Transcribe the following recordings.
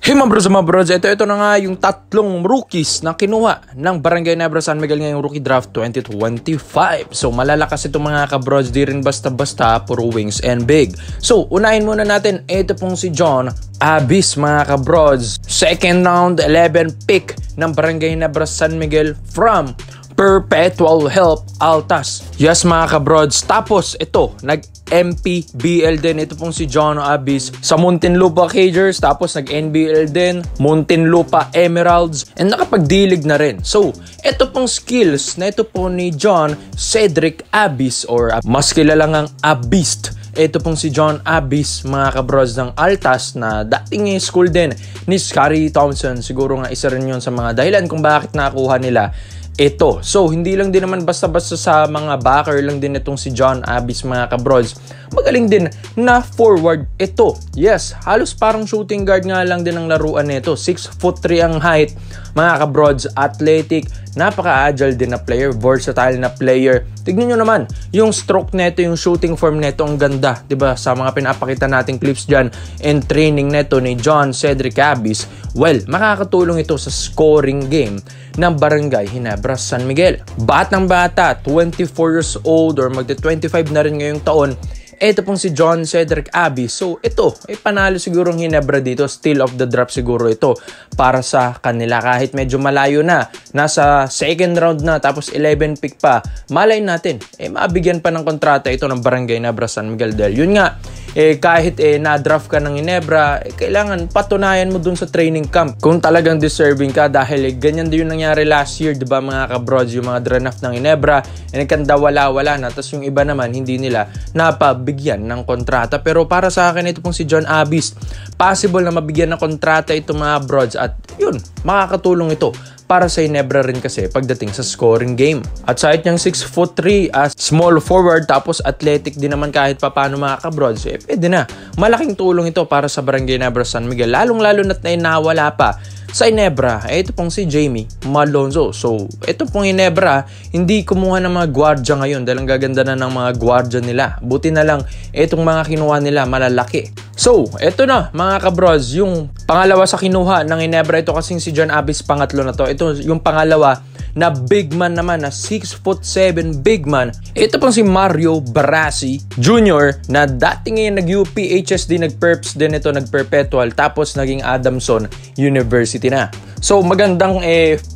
Hey mga bros, ito na nga yung tatlong rookies na kinuha ng Barangay Nebra San Miguel ngayong Rookie Draft 2025. So malalakas itong mga kabros, di rin basta-basta, puro wings and big. So unahin muna natin, ito pong si John Abyss mga kabros. Second round 11 pick ng Barangay Nebra San Miguel from Perpetual Help Altas. Yes mga kabrods. Tapos ito, nag-MPBL din. Ito pong si John Abyss sa Muntinlupa Cagers. Tapos nag-NBL din, Muntinlupa Emeralds. And nakapagdilig na rin. So, ito pong skills na ito po ni John Cedric Abyss or mas kilala ngang Abyss. Ito pong si John Abyss mga kabrods ng Altas na dating school din ni Scary Thompson. Siguro nga isa rin yun sa mga dahilan kung bakit nakuha nila ito. So, hindi lang din naman basta-basta sa mga backer lang din itong si John Abyss mga kabrods. Magaling din na forward ito. Yes, halos parang shooting guard nga lang din ang laruan nito. 6'3" ang height mga kabrods. Athletic, napaka-agile din na player. Versatile na player. Tignan nyo naman, yung stroke neto, yung shooting form neto, ang ganda. Diba? Sa mga pinapakita nating clips dyan and training neto ni John Cedric Abyss. Well, makakatulong ito sa scoring game ng Barangay Ginebra San Miguel. Batang bata, 24 years old or magte-25 na rin ngayong taon. Ito pong si John Cedric Abyss. So ito, panalo siguro ng Ginebra dito. Steal of the draft siguro ito para sa kanila. Kahit medyo malayo na, nasa second round na, tapos 11 pick pa. Malay natin, mabigyan pa ng kontrata ito ng Barangay Ginebra San Miguel. Dahil yun nga, kahit na-draft ka ng Ginebra, kailangan patunayan mo dun sa training camp kung talagang deserving ka. Dahil ganyan din yung nangyari last year, diba mga kabrods, yung mga draft ng Ginebra, nagkanda wala-wala na. Tapos yung iba naman, hindi nila napabigyan ng kontrata. Pero para sa akin, ito pong si John Abyss, possible na mabigyan ng kontrata ito mga brods. At yun, makakatulong ito para sa Ginebra rin kasi pagdating sa scoring game. At sa height niyang 6'3", small forward, tapos athletic din naman kahit papano mga kabrods, pwede na. Malaking tulong ito para sa Barangay Ginebra San Miguel. Lalong-lalo na't nawala pa sa Ginebra, ito pong si Jamie Malonzo. So, ito pong Ginebra, hindi kumuha ng mga gwardya ngayon dahil ang gaganda na ng mga gwardya nila. Buti na lang, itong mga kinuha nila malalaki. So, ito na mga kabrods, yung pangalawa sa kinuha ng Ginebra. Ito kasing si John Abyss, pangatlo na to. Ito yung pangalawa na big man naman, na 6'7" big man. Ito pong si Mario Barasi Jr. na dating ngayon nag-UP, HSD, nag-perps din ito, nag-perpetual, tapos naging Adamson University na. So magandang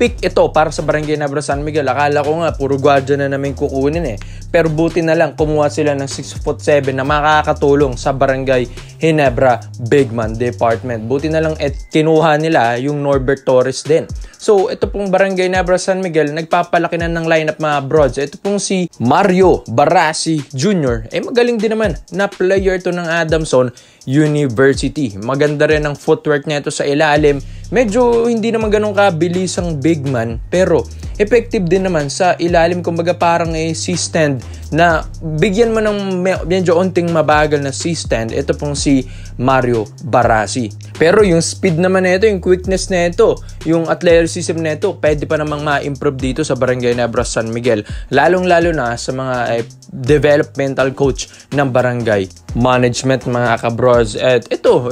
pick ito para sa Barangay Ginebra San Miguel. Akala ko nga puro gwardiya na namin kukunin pero buti na lang kumuha sila ng 6'7" na makakatulong sa Barangay Ginebra Big Man Department. Buti na lang kinuha nila yung Norbert Torres din. So ito pong Barangay Ginebra San Miguel, nagpapalaki na ng lineup mga brods. Ito pong si Mario Barasi Jr. Magaling din naman na player to ng Adamson University. Maganda rin ang footwork nito sa ilalim. Medyo hindi naman ganun kabilis ang big man, pero effective din naman sa ilalim. Kumbaga parang C-stand na bigyan mo ng medyo onting mabagal na C-stand. Ito pong si Mario Barasi. Pero yung speed naman nito, yung quickness nito, yung athleticism nito, pwede pa namang ma-improve dito sa Barangay Ginebra San Miguel. Lalong-lalo na sa mga developmental coach ng barangay management mga kabros. At ito,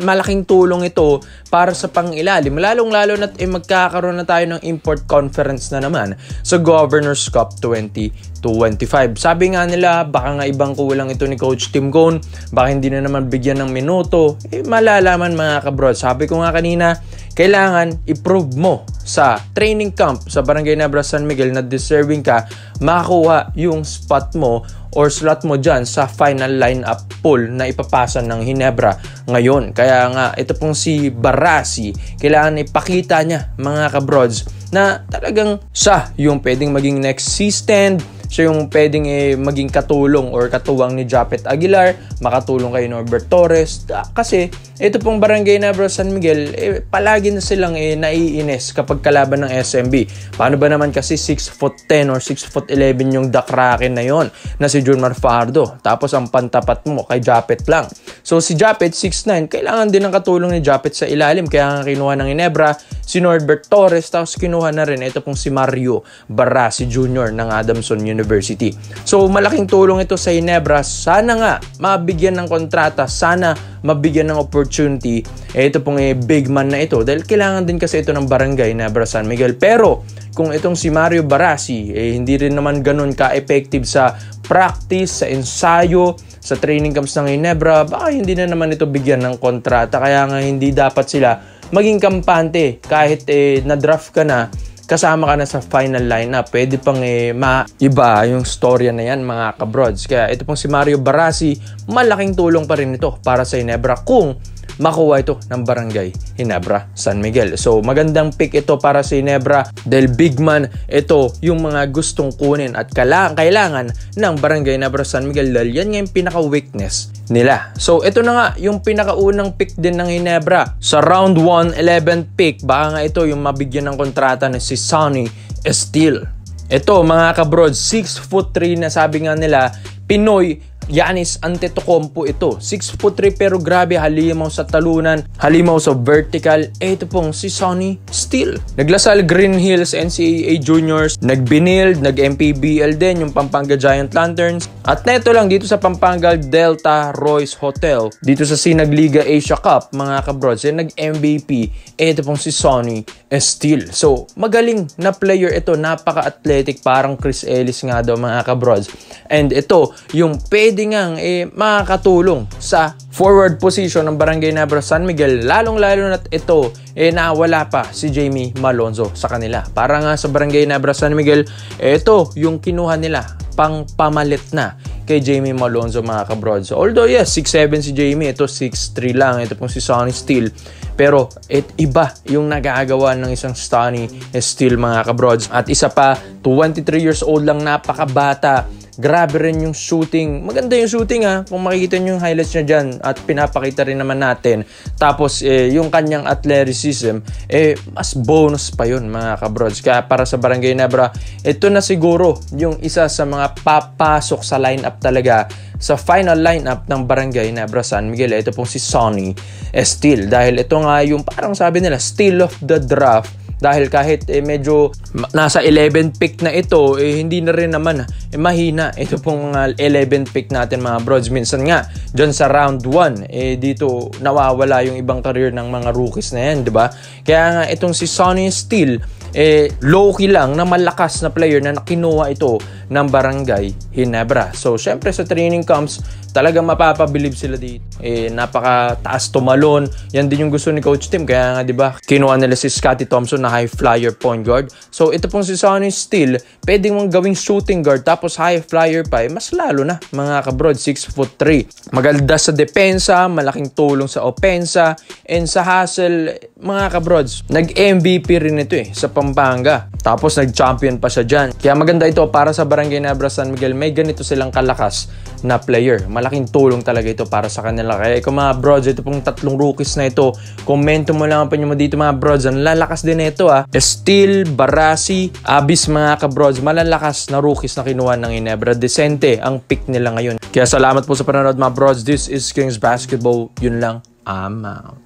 malaking tulong ito para sa pang-ilalim. Lalong-lalo na magkakaroon na tayo ng import conference na naman sa Governor's Cup 2025. Sabi nga nila, baka nga ibang kulang ito ni Coach Tim Cone, baka hindi na naman bigyan ng minuto. Malalaman mga kabros. Sabi ko nga kanina, kailangan i-prove mo sa training camp sa Barangay Ginebra San Miguel na deserving ka makakuha yung spot mo or slot mo dyan sa final lineup pool na ipapasan ng Ginebra ngayon. Kaya nga, ito pong si Barasi, kailangan ipakita niya mga kabrods na talagang siya yung pwedeng maging next C-stand, siya yung pwedeng maging katulong or katuwang ni Japet Aguilar, makatulong kay Norbert Torres. Kasi ito pong Barangay Ginebra San Miguel, palagi na silang naiinis kapag kalaban ng SMB. Paano ba naman kasi 6'10" or 6'11" yung Dakraken na yon na si Junmar Fajardo. Tapos ang pantapat mo kay Japet lang. So si Japet 6'9", kailangan din ng katulong ni Japet sa ilalim. Kaya nga kinuha ng Ginebra si Norbert Torres, tapos kinuha na rin ito pong si Mario Barasi Jr. ng Adamson University. So malaking tulong ito sa Ginebra. Sana nga mabigyan ng kontrata, sana mabigyan ng opportunity ito pong big man na ito, dahil kailangan din kasi ito ng Barangay Ginebra San Miguel. Pero kung itong si Mario Barasi hindi rin naman ganun ka-effective sa practice, sa ensayo, sa training camps ng Ginebra, baka hindi na naman ito bigyan ng kontrata. Kaya nga hindi dapat sila maging kampante kahit na-draft ka na, kasama ka na sa final lineup. Pwede pang maiba yung storya na yan, mga kabrods. Kaya ito pong si Mario Barasi, malaking tulong pa rin ito para sa Ginebra kung makuha ito ng Barangay Ginebra San Miguel. So magandang pick ito para sa Ginebra dahil big man ito yung mga gustong kunin at kailangan ng Barangay Ginebra San Miguel dahil yan nga yung pinaka-weakness nila. So ito na nga yung pinakaunang pick din ng Ginebra. Sa round 1, 11th pick, baka nga ito yung mabigyan ng kontrata na si Sonny Steele. Ito mga kabrod, 6'3" na sabi nga nila, Pinoy Giannis Antetokounmpo ito. 6'3" pero grabe, halimaw sa talunan, halimaw sa vertical. Ito pong si Sonny Steele. Naglasal Green Hills NCAA Juniors, nag-binild, nag-MPBL din yung Pampanga Giant Lanterns. At neto lang dito sa Pampanga Delta Royce Hotel, dito sa Sinagliga Asia Cup, mga kabrods, nag-MVP. Ito pong si Sonny Steele. So magaling na player ito, napaka-athletic, parang Chris Ellis nga daw, mga kabrods. And ito yung pwede ngang makakatulong sa forward position ng Barangay Ginebra San Miguel, lalong-lalo na ito nawala pa si Jamie Malonzo sa kanila. Para nga sa Barangay Ginebra San Miguel, ito yung kinuha nila pang pamalit na kay Jamie Malonzo, mga kabrods. Although yes, 6'7" si Jamie, ito 6'3" lang, ito pong si Sonny Steele. Pero iba yung nagagawa ng isang Sonny Steele, mga kabrods. At isa pa, 23 years old lang, napakabata. Grabe rin yung shooting. Maganda yung shooting kung makikita nyo yung highlights niya dyan at pinapakita rin naman natin. Tapos yung kanyang athleticism, mas bonus pa yun, mga kabrods. Kaya para sa Barangay Ginebra, ito na siguro yung isa sa mga papasok sa lineup talaga, sa final lineup ng Barangay Ginebra San Miguel. Ito pong si Sonny Steele. Dahil ito nga yung parang sabi nila, steal of the draft. Dahil kahit medyo nasa 11th pick na ito, hindi na rin naman mahina. Ito pong mga 11th pick natin, mga brods. Minsan nga, dyan sa round 1, dito nawawala yung ibang career ng mga rookies na yan, di ba? Kaya nga itong si Sonny Steele, low-key lang na malakas na player na nakinuha ito ng Barangay Ginebra. So, syempre sa training camps, talagang mapapabilib sila dito. Napaka-taas tumalon. Yan din yung gusto ni Coach Tim. Kaya nga, di ba, kinuha nila si Scottie Thompson na high flyer point guard. So, ito pong si Sonny Steele, pwedeng mong gawing shooting guard tapos high flyer pa. Mas lalo na, mga kabrod, 6'3". Maganda sa depensa, malaking tulong sa opensa, and sa hustle, mga kabrods. Nag-MVP rin ito sa Pampanga. Tapos nag-champion pa siya dyan. Kaya maganda ito para sa Barangay Ginebra San Miguel. May ganito silang kalakas na player. Malaking tulong talaga ito para sa kanila. Kaya kung mga brods, ito pong tatlong rookies na ito, komento mo lang pa nyo dito, mga brods. Ang lalakas din ito Steele, Barasi, Abis, mga kabrods. Malalakas na rookies na kinuha ng Ginebra. Decente ang pick nila ngayon. Kaya salamat po sa panonood, mga brods. This is Kings Basketball. Yun lang. I'm out.